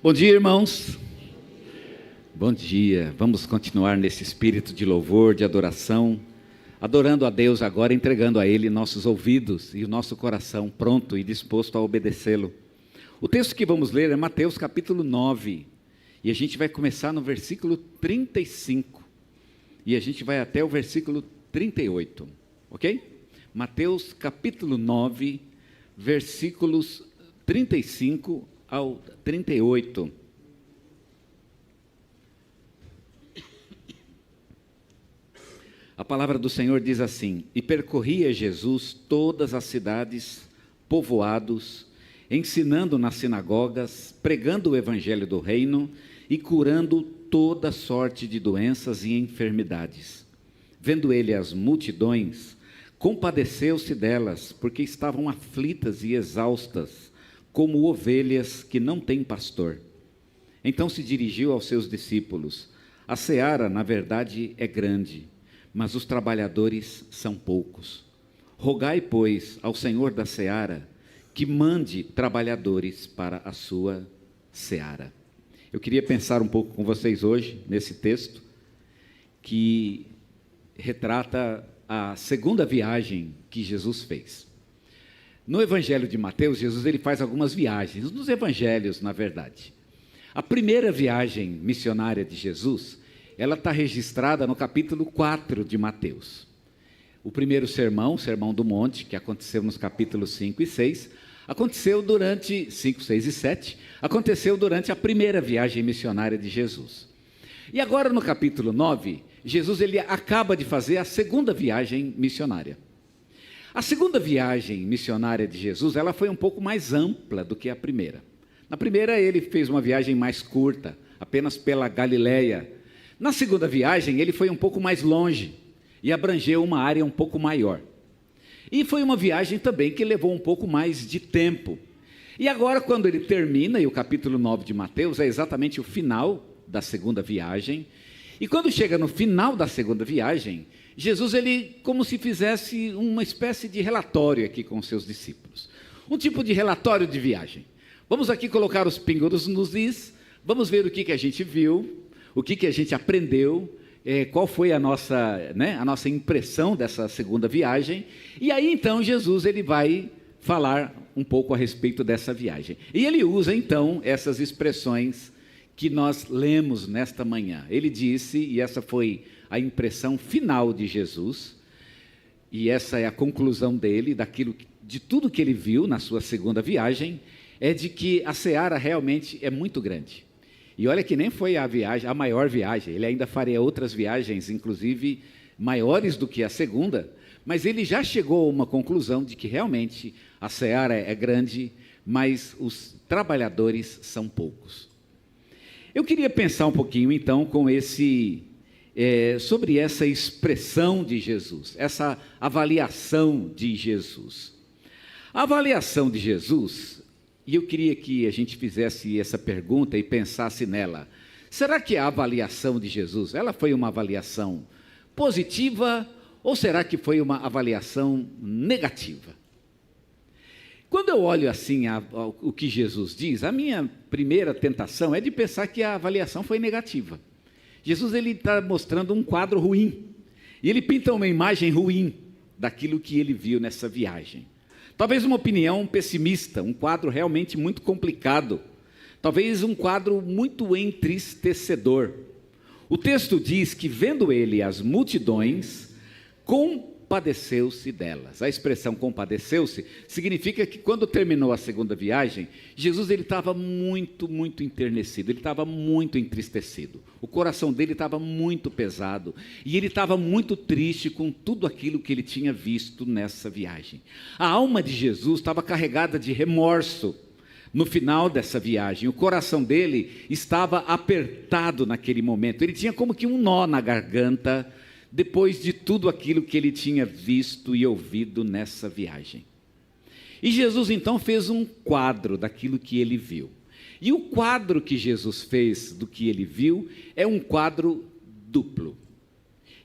Bom dia, irmãos. Bom dia. Vamos continuar nesse espírito de louvor, de adoração, adorando a Deus agora, entregando a Ele nossos ouvidos e o nosso coração pronto e disposto a obedecê-lo. O texto que vamos ler é Mateus capítulo 9, e a gente vai começar no versículo 35, e a gente vai até o versículo 38, ok? Mateus capítulo 9, versículos 35 ao 38. A palavra do Senhor diz assim: E percorria Jesus todas as cidades, povoados, ensinando nas sinagogas, pregando o evangelho do reino e curando toda sorte de doenças e enfermidades. Vendo ele as multidões, compadeceu-se delas, porque estavam aflitas e exaustas, como ovelhas que não têm pastor. Então se dirigiu aos seus discípulos: A seara, na verdade, é grande, mas os trabalhadores são poucos. Rogai, pois, ao Senhor da seara, que mande trabalhadores para a sua seara. Eu queria pensar um pouco com vocês hoje, nesse texto, que retrata a segunda viagem que Jesus fez. No Evangelho de Mateus, Jesus ele faz algumas viagens, nos Evangelhos, na verdade. A primeira viagem missionária de Jesus, ela está registrada no capítulo 4 de Mateus. O primeiro sermão, o Sermão do Monte, que aconteceu nos capítulos 5 e 6, aconteceu durante 5, 6 e 7, aconteceu durante a primeira viagem missionária de Jesus. E agora no capítulo 9, Jesus ele acaba de fazer a segunda viagem missionária. A segunda viagem missionária de Jesus, ela foi um pouco mais ampla do que a primeira. Na primeira ele fez uma viagem mais curta, apenas pela Galileia. Na segunda viagem ele foi um pouco mais longe e abrangeu uma área um pouco maior. E foi uma viagem também que levou um pouco mais de tempo. E agora quando ele termina, e o capítulo 9 de Mateus é exatamente o final da segunda viagem, e quando chega no final da segunda viagem, Jesus, ele como se fizesse uma espécie de relatório aqui com os seus discípulos. Um tipo de relatório de viagem. Vamos aqui colocar os pingos nos is, vamos ver o que a gente viu, o que a gente aprendeu, qual foi a nossa impressão dessa segunda viagem. E aí então Jesus ele vai falar um pouco a respeito dessa viagem. E ele usa então essas expressões que nós lemos nesta manhã. Ele disse, e essa foi a impressão final de Jesus, e essa é a conclusão dele, de tudo que ele viu na sua segunda viagem, é de que a seara realmente é muito grande. E olha que nem foi a maior viagem, ele ainda faria outras viagens, inclusive maiores do que a segunda, mas ele já chegou a uma conclusão de que realmente a seara é grande, mas os trabalhadores são poucos. Eu queria pensar um pouquinho então sobre essa expressão de Jesus, essa avaliação de Jesus. A avaliação de Jesus, e eu queria que a gente fizesse essa pergunta e pensasse nela. Será que a avaliação de Jesus, ela foi uma avaliação positiva ou será que foi uma avaliação negativa? Quando eu olho assim o que Jesus diz, a minha primeira tentação é de pensar que a avaliação foi negativa. Jesus ele está mostrando um quadro ruim, e ele pinta uma imagem ruim daquilo que ele viu nessa viagem. Talvez uma opinião pessimista, um quadro realmente muito complicado, talvez um quadro muito entristecedor. O texto diz que vendo ele as multidões, compadeceu-se delas. A expressão compadeceu-se significa que quando terminou a segunda viagem, Jesus ele estava muito enternecido, ele estava muito entristecido. O coração dele estava muito pesado e ele estava muito triste com tudo aquilo que ele tinha visto nessa viagem. A alma de Jesus estava carregada de remorso no final dessa viagem. O coração dele estava apertado naquele momento. Ele tinha como que um nó na garganta depois de tudo aquilo que ele tinha visto e ouvido nessa viagem. E Jesus então fez um quadro daquilo que ele viu. E o quadro que Jesus fez do que ele viu é um quadro duplo.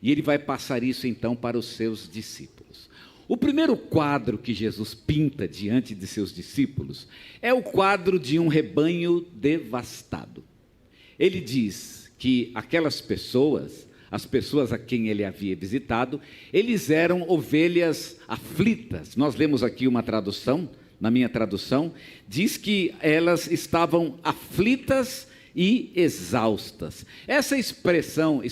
E ele vai passar isso então para os seus discípulos. O primeiro quadro que Jesus pinta diante de seus discípulos é o quadro de um rebanho devastado. Ele diz que aquelas pessoas, as pessoas a quem ele havia visitado, eles eram ovelhas aflitas. Nós lemos aqui uma tradução, na minha tradução, diz que elas estavam aflitas e exaustas. Essa expressão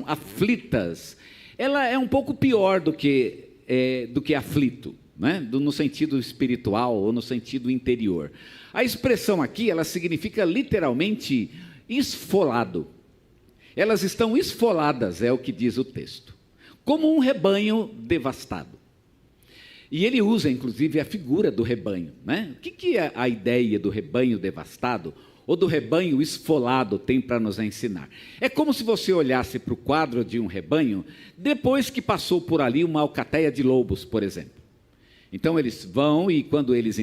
aflitas, ela é um pouco pior do que aflito, né? No sentido espiritual ou no sentido interior. A expressão aqui, ela significa literalmente esfolado. Elas estão esfoladas, é o que diz o texto, como um rebanho devastado. E ele usa, inclusive, a figura do rebanho, né? O que a ideia do rebanho devastado ou do rebanho esfolado tem para nos ensinar? É como se você olhasse para o quadro de um rebanho depois que passou por ali uma alcateia de lobos, por exemplo. Então eles vão e quando eles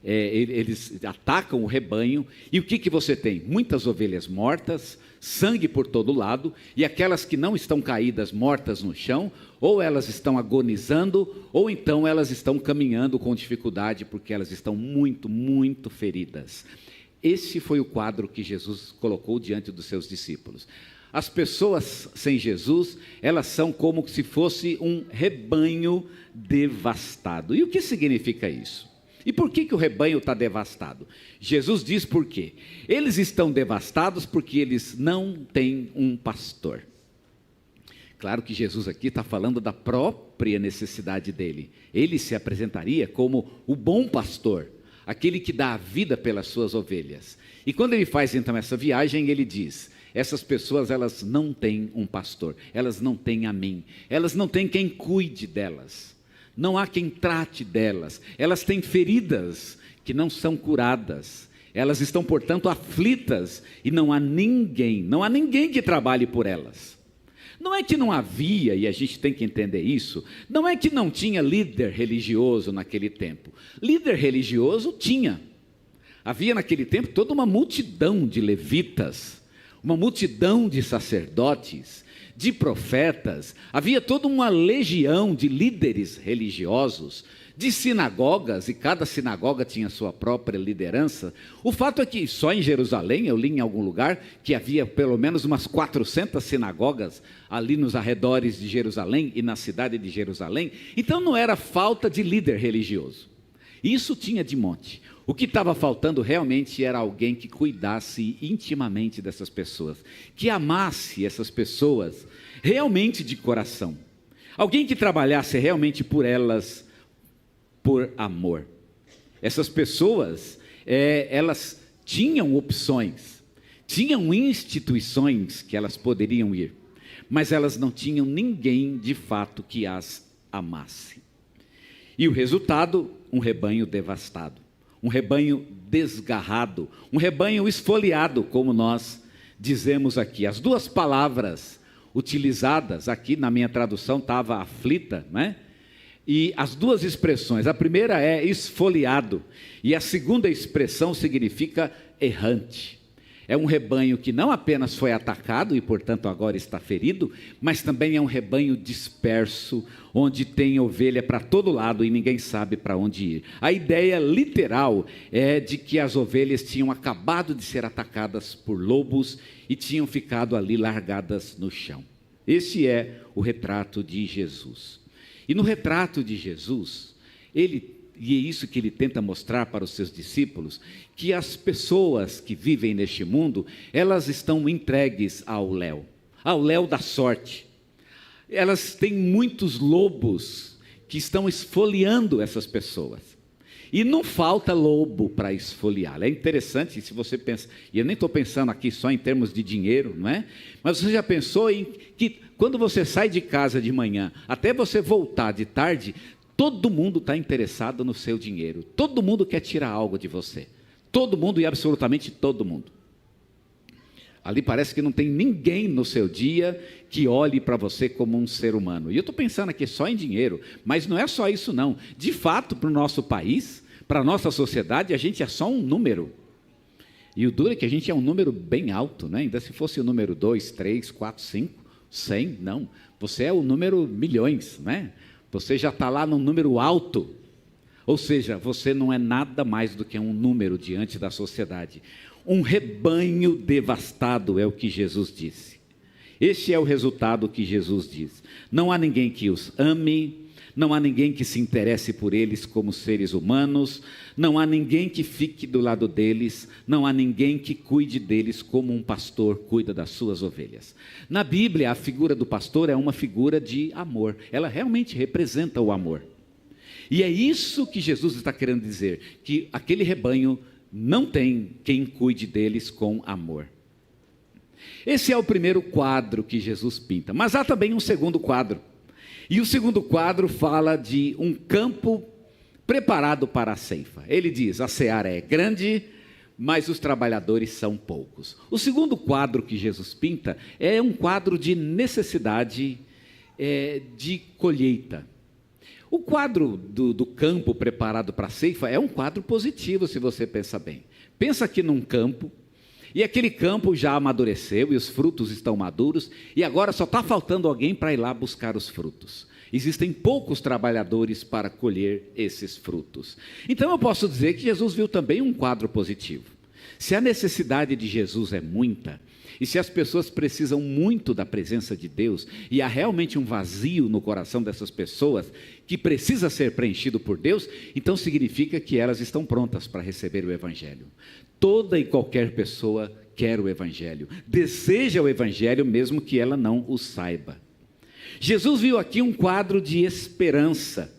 eles atacam o rebanho, e o que você tem? Muitas ovelhas mortas, sangue por todo lado, e aquelas que não estão caídas, mortas no chão, ou elas estão agonizando, ou então elas estão caminhando com dificuldade, porque elas estão muito, muito feridas. Esse foi o quadro que Jesus colocou diante dos seus discípulos. As pessoas sem Jesus, elas são como se fosse um rebanho devastado. E o que significa isso? E por que o rebanho está devastado? Jesus diz por quê. Eles estão devastados porque eles não têm um pastor. Claro que Jesus aqui está falando da própria necessidade dele. Ele se apresentaria como o bom pastor, aquele que dá a vida pelas suas ovelhas. E quando ele faz então essa viagem, ele diz: essas pessoas, elas não têm um pastor, elas não têm a mim, elas não têm quem cuide delas, não há quem trate delas, elas têm feridas que não são curadas, elas estão, portanto, aflitas, e não há ninguém que trabalhe por elas. Não é que não havia, e a gente tem que entender isso, não é que não tinha líder religioso naquele tempo. Líder religioso tinha. Havia naquele tempo toda uma multidão de levitas, uma multidão de sacerdotes, de profetas, havia toda uma legião de líderes religiosos, de sinagogas, e cada sinagoga tinha sua própria liderança. O fato é que só em Jerusalém, eu li em algum lugar, que havia pelo menos umas 400 sinagogas ali nos arredores de Jerusalém e na cidade de Jerusalém. Então não era falta de líder religioso, isso tinha de monte. O que estava faltando realmente era alguém que cuidasse intimamente dessas pessoas, que amasse essas pessoas realmente de coração, alguém que trabalhasse realmente por elas, por amor. Essas pessoas, elas tinham opções, tinham instituições que elas poderiam ir, mas elas não tinham ninguém de fato que as amasse. E o resultado, um rebanho devastado, um rebanho desgarrado, um rebanho esfoliado, como nós dizemos aqui. As duas palavras utilizadas aqui na minha tradução estava aflita, né? E as duas expressões, a primeira é esfoliado, e a segunda expressão significa errante. É um rebanho que não apenas foi atacado e, portanto, agora está ferido, mas também é um rebanho disperso, onde tem ovelha para todo lado e ninguém sabe para onde ir. A ideia literal é de que as ovelhas tinham acabado de ser atacadas por lobos e tinham ficado ali largadas no chão. Esse é o retrato de Jesus. E no retrato de Jesus, e é isso que ele tenta mostrar para os seus discípulos, que as pessoas que vivem neste mundo, elas estão entregues ao léu da sorte. Elas têm muitos lobos que estão esfoliando essas pessoas. E não falta lobo para esfoliar. É interessante, se você pensa, e eu nem estou pensando aqui só em termos de dinheiro, não é? Mas você já pensou em que quando você sai de casa de manhã, até você voltar de tarde, todo mundo está interessado no seu dinheiro, todo mundo quer tirar algo de você, todo mundo e absolutamente todo mundo. Ali parece que não tem ninguém no seu dia que olhe para você como um ser humano. E eu estou pensando aqui só em dinheiro, mas não é só isso não. De fato, para o nosso país, para a nossa sociedade, a gente é só um número. E o duro é que a gente é um número bem alto, né? Ainda se fosse o número 2, 3, 4, 5, 100, não. Você é o número milhões, né? Você já está lá num número alto. Ou seja, você não é nada mais do que um número diante da sociedade. Um rebanho devastado é o que Jesus disse. Este é o resultado que Jesus diz. Não há ninguém que os ame, não há ninguém que se interesse por eles como seres humanos, não há ninguém que fique do lado deles, não há ninguém que cuide deles como um pastor cuida das suas ovelhas. Na Bíblia, a figura do pastor é uma figura de amor. Ela realmente representa o amor. E é isso que Jesus está querendo dizer, que aquele rebanho não tem quem cuide deles com amor. Esse é o primeiro quadro que Jesus pinta, mas há também um segundo quadro. E o segundo quadro fala de um campo preparado para a ceifa. Ele diz: a seara é grande, mas os trabalhadores são poucos. O segundo quadro que Jesus pinta é um quadro de necessidade de colheita. O quadro do campo preparado para a ceifa é um quadro positivo, se você pensa bem. Pensa aqui num campo, e aquele campo já amadureceu, e os frutos estão maduros, e agora só está faltando alguém para ir lá buscar os frutos. Existem poucos trabalhadores para colher esses frutos. Então eu posso dizer que Jesus viu também um quadro positivo. Se a necessidade de Jesus é muita, e se as pessoas precisam muito da presença de Deus, e há realmente um vazio no coração dessas pessoas, que precisa ser preenchido por Deus, então significa que elas estão prontas para receber o Evangelho. Toda e qualquer pessoa quer o Evangelho, deseja o Evangelho mesmo que ela não o saiba. Jesus viu aqui um quadro de esperança.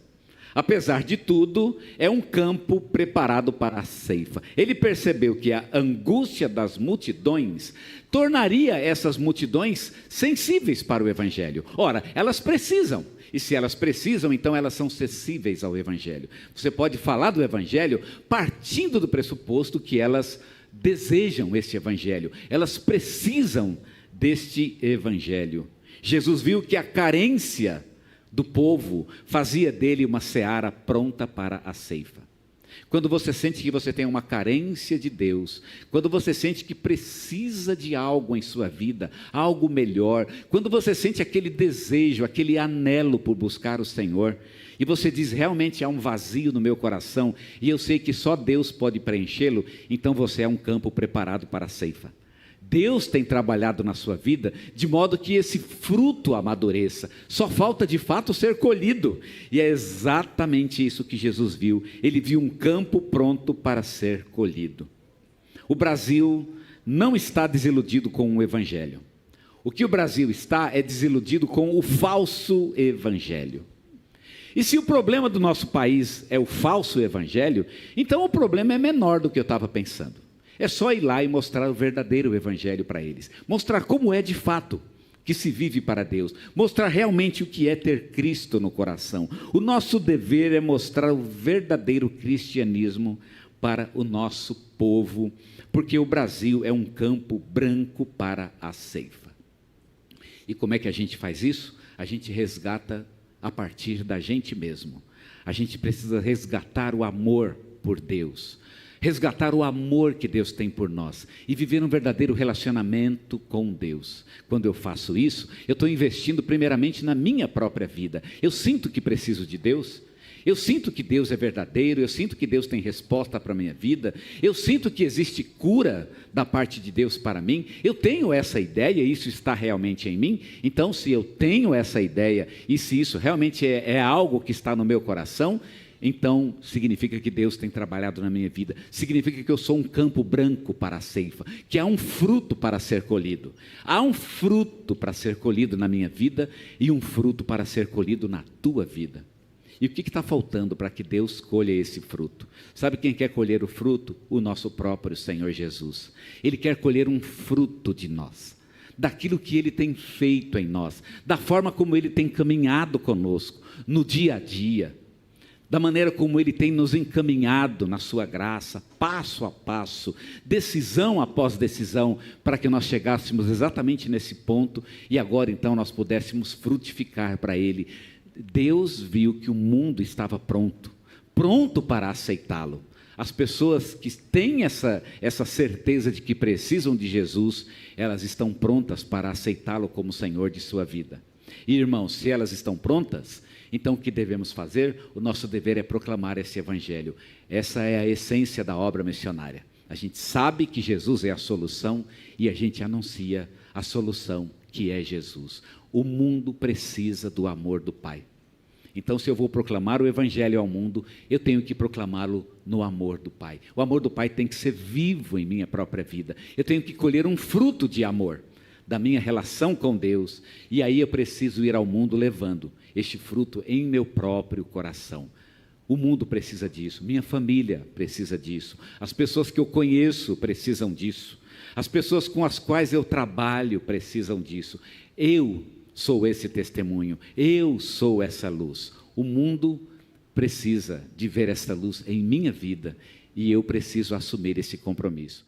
Apesar de tudo, é um campo preparado para a ceifa. Ele percebeu que a angústia das multidões tornaria essas multidões sensíveis para o Evangelho. Ora, elas precisam. E se elas precisam, então elas são sensíveis ao Evangelho. Você pode falar do Evangelho partindo do pressuposto que elas desejam este Evangelho. Elas precisam deste Evangelho. Jesus viu que a carência do povo fazia dele uma seara pronta para a ceifa. Quando você sente que você tem uma carência de Deus, quando você sente que precisa de algo em sua vida, algo melhor, quando você sente aquele desejo, aquele anelo por buscar o Senhor, e você diz: realmente há um vazio no meu coração, e eu sei que só Deus pode preenchê-lo, então você é um campo preparado para a ceifa. Deus tem trabalhado na sua vida de modo que esse fruto amadureça, só falta de fato ser colhido, e é exatamente isso que Jesus viu. Ele viu um campo pronto para ser colhido. O Brasil não está desiludido com o Evangelho. O que o Brasil está é desiludido com o falso Evangelho. E se o problema do nosso país é o falso Evangelho, então o problema é menor do que eu estava pensando. É só ir lá e mostrar o verdadeiro Evangelho para eles. Mostrar como é de fato que se vive para Deus. Mostrar realmente o que é ter Cristo no coração. O nosso dever é mostrar o verdadeiro cristianismo para o nosso povo, porque o Brasil é um campo branco para a ceifa. E como é que a gente faz isso? A gente resgata a partir da gente mesmo. A gente precisa resgatar o amor por Deus. Resgatar o amor que Deus tem por nós e viver um verdadeiro relacionamento com Deus. Quando eu faço isso, eu estou investindo primeiramente na minha própria vida. Eu sinto que preciso de Deus, eu sinto que Deus é verdadeiro, eu sinto que Deus tem resposta para a minha vida, eu sinto que existe cura da parte de Deus para mim, eu tenho essa ideia, isso está realmente em mim. Então, se eu tenho essa ideia e se isso realmente é algo que está no meu coração, então significa que Deus tem trabalhado na minha vida, significa que eu sou um campo branco para a ceifa, que há um fruto para ser colhido. Há um fruto para ser colhido na minha vida e um fruto para ser colhido na tua vida. E o que está faltando para que Deus colha esse fruto? Sabe quem quer colher o fruto? O nosso próprio Senhor Jesus. Ele quer colher um fruto de nós, daquilo que Ele tem feito em nós, da forma como Ele tem caminhado conosco, no dia a dia, da maneira como Ele tem nos encaminhado na sua graça, passo a passo, decisão após decisão, para que nós chegássemos exatamente nesse ponto, e agora então nós pudéssemos frutificar para Ele. Deus viu que o mundo estava pronto para aceitá-lo. As pessoas que têm essa certeza de que precisam de Jesus, elas estão prontas para aceitá-lo como Senhor de sua vida. E, irmãos, se elas estão prontas, então o que devemos fazer? O nosso dever é proclamar esse evangelho. Essa é a essência da obra missionária. A gente sabe que Jesus é a solução e a gente anuncia a solução, que é Jesus. O mundo precisa do amor do Pai. Então, se eu vou proclamar o evangelho ao mundo, eu tenho que proclamá-lo no amor do Pai. O amor do Pai tem que ser vivo em minha própria vida. Eu tenho que colher um fruto de amor da minha relação com Deus, e aí eu preciso ir ao mundo levando este fruto em meu próprio coração. O mundo precisa disso, minha família precisa disso, as pessoas que eu conheço precisam disso, as pessoas com as quais eu trabalho precisam disso. Eu sou esse testemunho, eu sou essa luz. O mundo precisa de ver essa luz em minha vida, e eu preciso assumir esse compromisso.